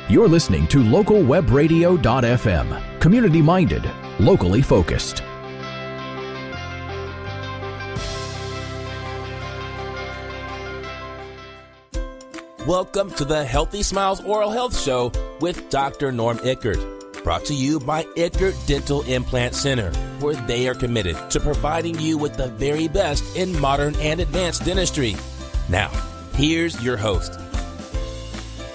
You're listening to localwebradio.fm. Community-minded, locally focused. Welcome to the Healthy Smiles Oral Health Show with Dr. Norm Ickert, brought to you by Ickert Dental Implant Centre, where they are committed to providing you with the very best in modern and advanced dentistry. Now, here's your host.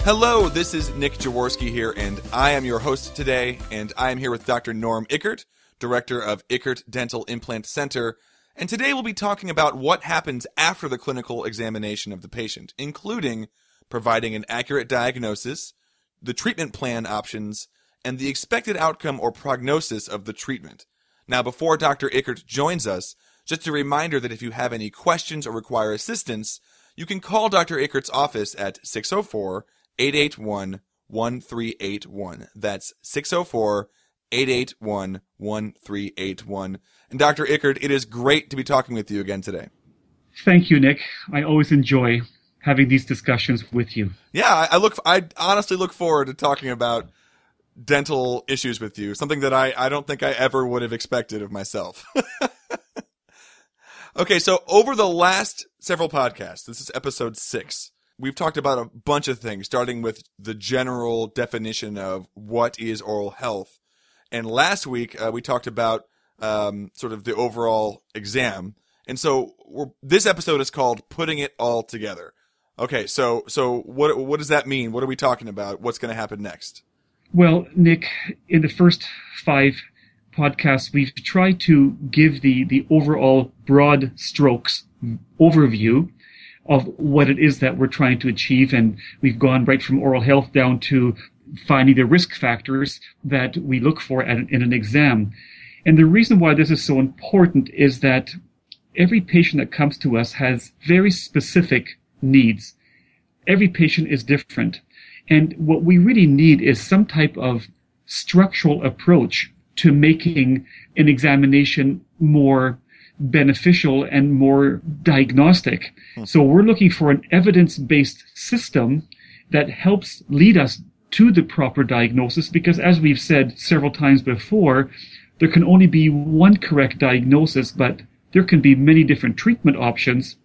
Hello, this is Nick Jaworski here, and I am your host today, and I am here with Dr. Norm Ickert, Director of Ickert Dental Implant Centre, and today we'll be talking about what happens after the clinical examination of the patient, including providing an accurate diagnosis, the treatment plan options, and the expected outcome or prognosis of the treatment. Now, before Dr. Ickert joins us, just a reminder that if you have any questions or require assistance, you can call Dr. Ickert's office at 604-881-1381. That's 604-881-1381. And Dr. Ickert, it is great to be talking with you again today. Thank you, Nick. I always enjoy having these discussions with you. Yeah, I honestly look forward to talking about dental issues with you, something that I don't think I ever would have expected of myself. Okay, so over the last several podcasts, this is episode 6, we've talked about a bunch of things, starting with the general definition of what is oral health. And last week, we talked about sort of the overall exam. And so this episode is called Putting It All Together. Okay, so what does that mean? What are we talking about? What's going to happen next? Well, Nick, in the first 5 podcasts, we've tried to give the overall broad strokes overview of what it is that we're trying to achieve. And we've gone right from oral health down to finding the risk factors that we look for in an exam. And the reason why this is so important is that every patient that comes to us has very specific needs. Every patient is different. And what we really need is some type of structural approach to making an examination more beneficial and more diagnostic. So we're looking for an evidence-based system that helps lead us to the proper diagnosis, because as we've said several times before, there can only be one correct diagnosis, but there can be many different treatment options.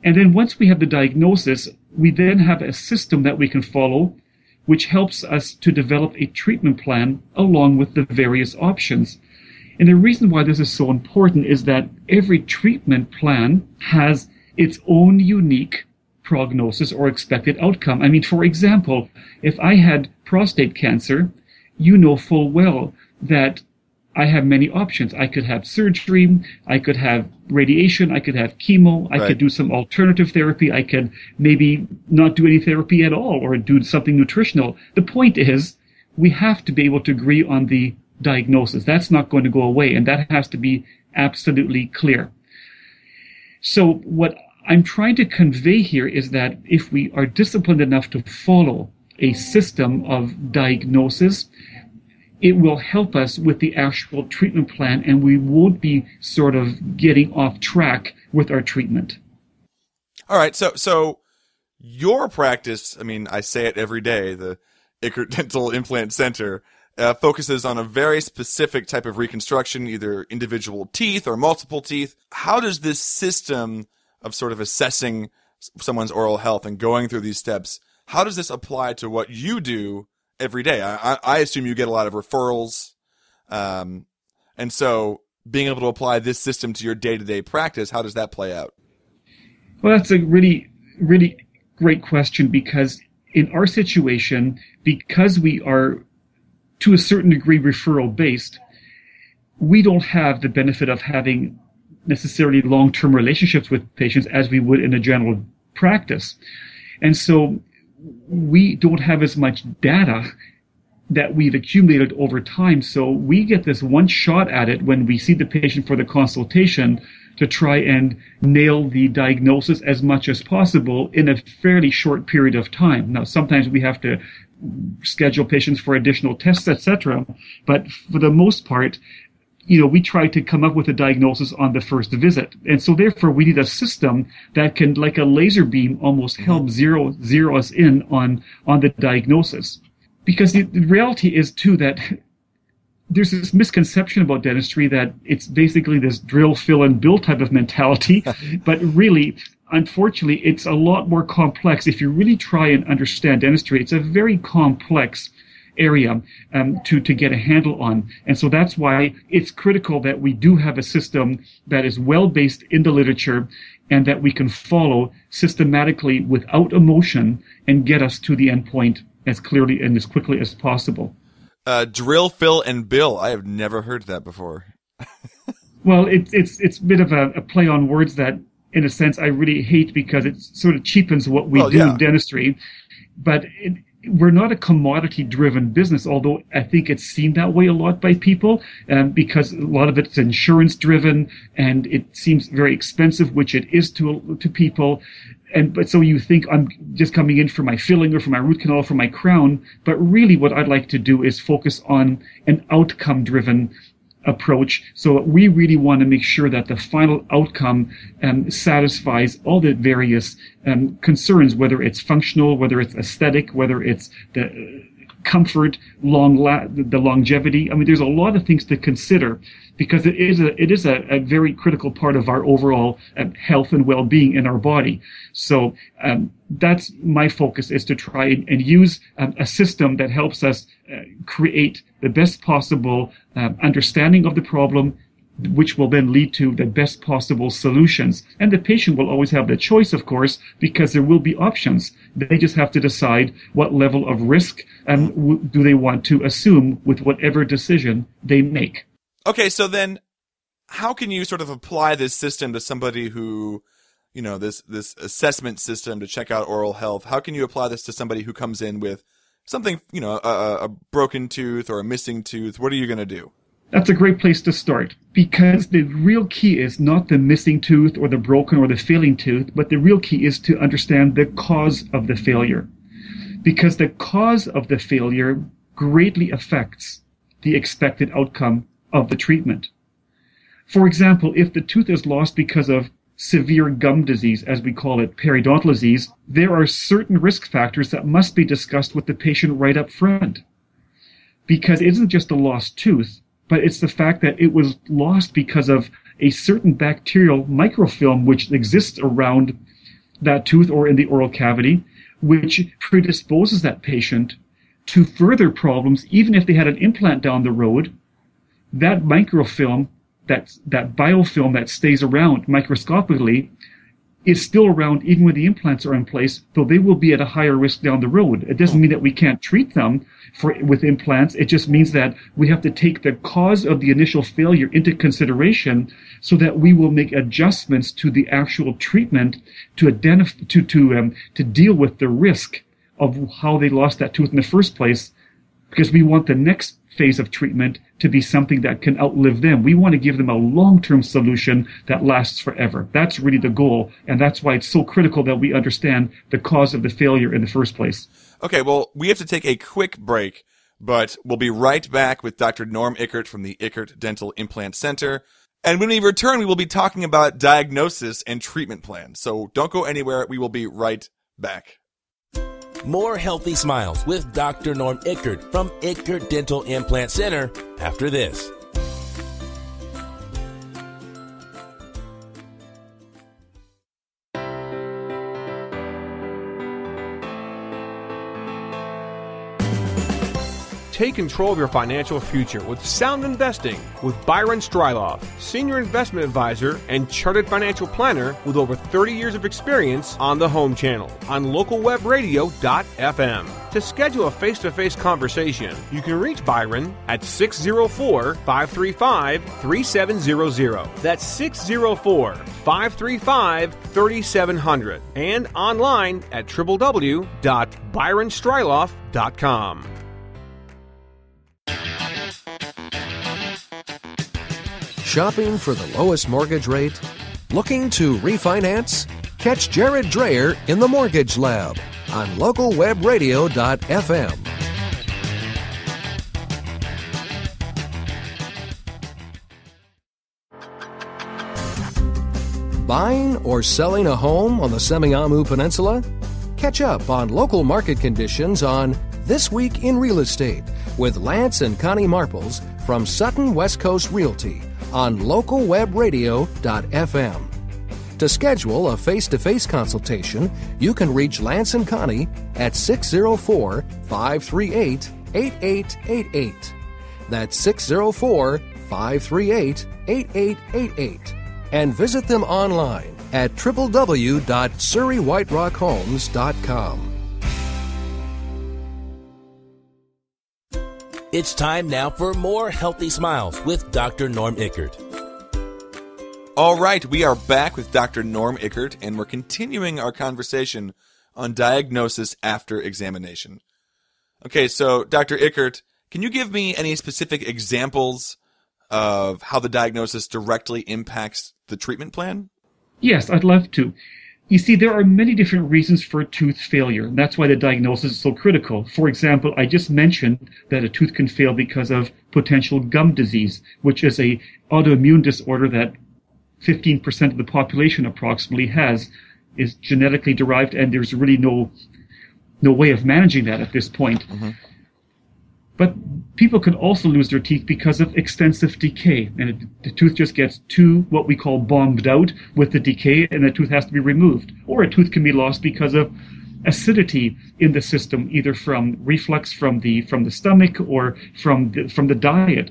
And then once we have the diagnosis, we then have a system that we can follow, which helps us to develop a treatment plan along with the various options. And the reason why this is so important is that every treatment plan has its own unique prognosis or expected outcome. I mean, for example, if I had prostate cancer, you know full well that I have many options. I could have surgery, I could have radiation, I could have chemo, I could do some alternative therapy, I could maybe not do any therapy at all or do something nutritional. The point is, we have to be able to agree on the diagnosis. That's not going to go away, and that has to be absolutely clear. So what I'm trying to convey here is that if we are disciplined enough to follow a system of diagnosis, it will help us with the actual treatment plan, and we won't be sort of getting off track with our treatment. All right, so your practice, I mean, I say it every day, the Ickert Dental Implant Centre focuses on a very specific type of reconstruction, either individual teeth or multiple teeth. How does this system of sort of assessing someone's oral health and going through these steps, how does this apply to what you do every day? I assume you get a lot of referrals. And so being able to apply this system to your day-to-day practice, how does that play out? Well, that's a really, really great question, because in our situation, because we are to a certain degree referral-based, we don't have the benefit of having necessarily long-term relationships with patients as we would in a general practice. And so we don't have as much data that we've accumulated over time. So we get this one shot at it when we see the patient for the consultation to try and nail the diagnosis as much as possible in a fairly short period of time. Now, sometimes we have to schedule patients for additional tests, etc. But for the most part, we try to come up with a diagnosis on the first visit. And so therefore we need a system that can, like a laser beam, almost help zero us in on the diagnosis. Because the reality is, too, that there's this misconception about dentistry that it's basically this drill, fill, and bill type of mentality. But really, unfortunately, it's a lot more complex. If you really try and understand dentistry, it's a very complex area to get a handle on. And so that's why it's critical that we do have a system that is well-based in the literature and that we can follow systematically without emotion and get us to the end point as clearly and as quickly as possible. Drill, fill, and bill. I have never heard that before. Well, it's a bit of a play on words that, in a sense, I really hate because it sort of cheapens what we do in dentistry. But we're not a commodity-driven business, although I think it's seen that way a lot by people because a lot of it's insurance-driven and it seems very expensive, which it is to people. But so you think I'm just coming in for my filling or for my root canal or for my crown. But really what I'd like to do is focus on an outcome-driven approach. So we really want to make sure that the final outcome satisfies all the various concerns, whether it's functional, whether it's aesthetic, whether it's the comfort, the longevity. I mean, there's a lot of things to consider because it is a very critical part of our overall health and well-being in our body. So that's my focus, is to try and use a system that helps us create the best possible understanding of the problem, which will then lead to the best possible solutions. And the patient will always have the choice, of course, because there will be options. They just have to decide what level of risk do they want to assume with whatever decision they make. Okay, so then how can you sort of apply this system to somebody who, this assessment system to check out oral health? How can you apply this to somebody who comes in with something, a broken tooth or a missing tooth? What are you going to do? That's a great place to start, because the real key is not the missing tooth or the broken or the failing tooth, but the real key is to understand the cause of the failure. Because the cause of the failure greatly affects the expected outcome of the treatment. For example, if the tooth is lost because of severe gum disease, as we call it, periodontal disease, there are certain risk factors that must be discussed with the patient right up front. Because it isn't just a lost tooth, but it's the fact that it was lost because of a certain bacterial microfilm which exists around that tooth or in the oral cavity, which predisposes that patient to further problems, even if they had an implant down the road. That microfilm, that biofilm that stays around microscopically, is still around even when the implants are in place, though they will be at a higher risk down the road. It doesn't mean that we can't treat them with implants. It just means that we have to take the cause of the initial failure into consideration so that we will make adjustments to the actual treatment to identify, to deal with the risk of how they lost that tooth in the first place, because we want the next phase of treatment to be something that can outlive them. We want to give them a long-term solution that lasts forever. That's really the goal, and that's why it's so critical that we understand the cause of the failure in the first place. Okay, well, we have to take a quick break, but we'll be right back with Dr. Norm Ickert from the Ickert Dental Implant Centre. And when we return, we will be talking about diagnosis and treatment plans. So don't go anywhere. We will be right back. More Healthy Smiles with Dr. Norm Ickert from Ickert Dental Implant Centre after this. Take control of your financial future with sound investing with Byron Stryloff, Senior Investment Advisor and Chartered Financial Planner with over 30 years of experience on the Home Channel on localwebradio.fm. To schedule a face-to-face conversation, you can reach Byron at 604-535-3700. That's 604-535-3700. And online at www.byronstryloff.com. Shopping for the lowest mortgage rate? Looking to refinance? Catch Jared Dreyer in the Mortgage Lab on localwebradio.fm. Buying or selling a home on the Semiahmoo Peninsula? Catch up on local market conditions on This Week in Real Estate with Lance and Connie Marples from Sutton West Coast Realty on localwebradio.fm. To schedule a face-to-face consultation, you can reach Lance and Connie at 604-538-8888. That's 604-538-8888. And visit them online at www.surreywhiterockhomes.com. It's time now for more Healthy Smiles with Dr. Norm Ickert. All right, we are back with Dr. Norm Ickert, and we're continuing our conversation on diagnosis after examination. Okay, so Dr. Ickert, can you give me any specific examples of how the diagnosis directly impacts the treatment plan? Yes, I'd love to. You see, there are many different reasons for tooth failure, and that's why the diagnosis is so critical. For example, I just mentioned that a tooth can fail because of potential gum disease, which is an autoimmune disorder that 15% of the population approximately is genetically derived, and there's really no way of managing that at this point. Mm-hmm. But people can also lose their teeth because of extensive decay, and the tooth just gets too, what we call, bombed out with the decay, and the tooth has to be removed. Or a tooth can be lost because of acidity in the system, either from reflux from the stomach or from the diet.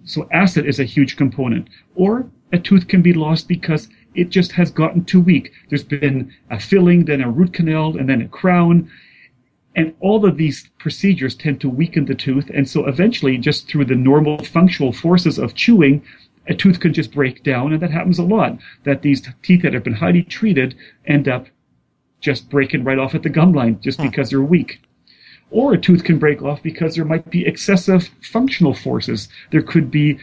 So acid is a huge component. Or a tooth can be lost because it just has gotten too weak. There's been a filling, then a root canal, and then a crown. And all of these procedures tend to weaken the tooth. And so eventually, just through the normal functional forces of chewing, a tooth can just break down. And that happens a lot, that these teeth that have been highly treated end up just breaking right off at the gum line just because they're weak. Or a tooth can break off because there might be excessive functional forces. There could be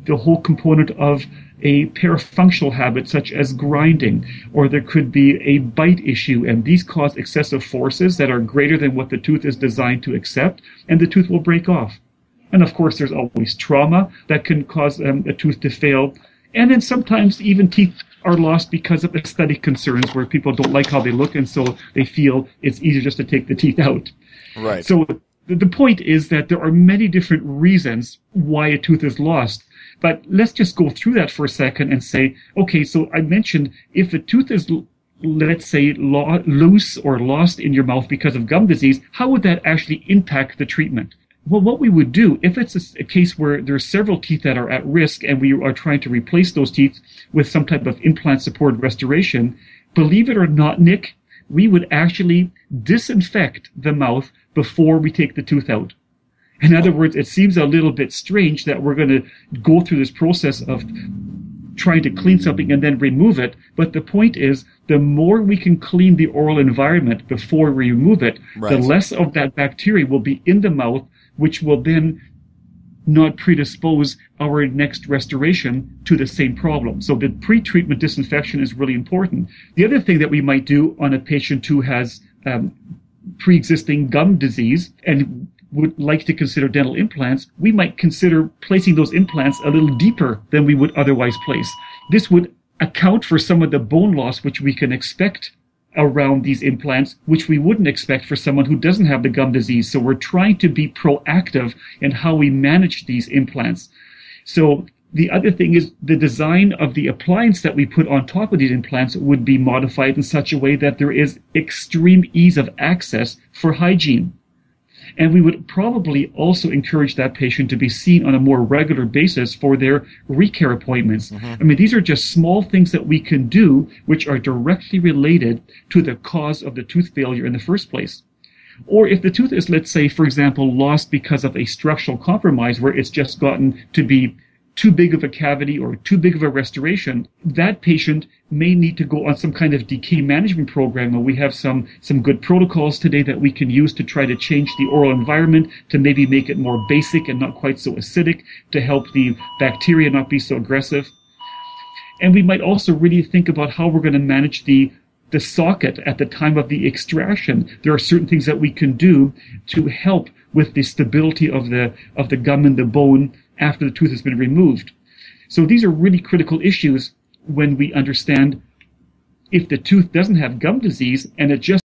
the whole component of a parafunctional habit such as grinding, or there could be a bite issue, and these cause excessive forces that are greater than what the tooth is designed to accept, and the tooth will break off. And of course, there's always trauma that can cause a tooth to fail. And then sometimes even teeth are lost because of aesthetic concerns where people don't like how they look, and so they feel it's easier just to take the teeth out. Right. So the point is that there are many different reasons why a tooth is lost. But let's just go through that for a second and say, okay, so I mentioned if a tooth is, let's say, loose or lost in your mouth because of gum disease, how would that actually impact the treatment? Well, what we would do, if it's a case where there are several teeth that are at risk and we are trying to replace those teeth with some type of implant-supported restoration, believe it or not, Nick, we would actually disinfect the mouth before we take the tooth out. In other words, it seems a little bit strange that we're going to go through this process of trying to clean something and then remove it. But the point is, the more we can clean the oral environment before we remove it, the less of that bacteria will be in the mouth, which will then not predispose our next restoration to the same problem. So the pre-treatment disinfection is really important. The other thing that we might do on a patient who has pre-existing gum disease and would like to consider dental implants, we might consider placing those implants a little deeper than we would otherwise place. This would account for some of the bone loss which we can expect around these implants, which we wouldn't expect for someone who doesn't have the gum disease. So we're trying to be proactive in how we manage these implants. So the other thing is the design of the appliance that we put on top of these implants would be modified in such a way that there is extreme ease of access for hygiene. And we would probably also encourage that patient to be seen on a more regular basis for their recare appointments. Mm-hmm. I mean, these are just small things that we can do which are directly related to the cause of the tooth failure in the first place. Or if the tooth is, let's say, for example, lost because of a structural compromise where it's just gotten to be too big of a cavity or too big of a restoration, that patient may need to go on some kind of decay management program. And we have some good protocols today that we can use to try to change the oral environment to maybe make it more basic and not quite so acidic, to help the bacteria not be so aggressive. And we might also really think about how we're going to manage the socket at the time of the extraction. There are certain things that we can do to help with the stability of the gum and the bone after the tooth has been removed. So these are really critical issues when we understand if the tooth doesn't have gum disease and it just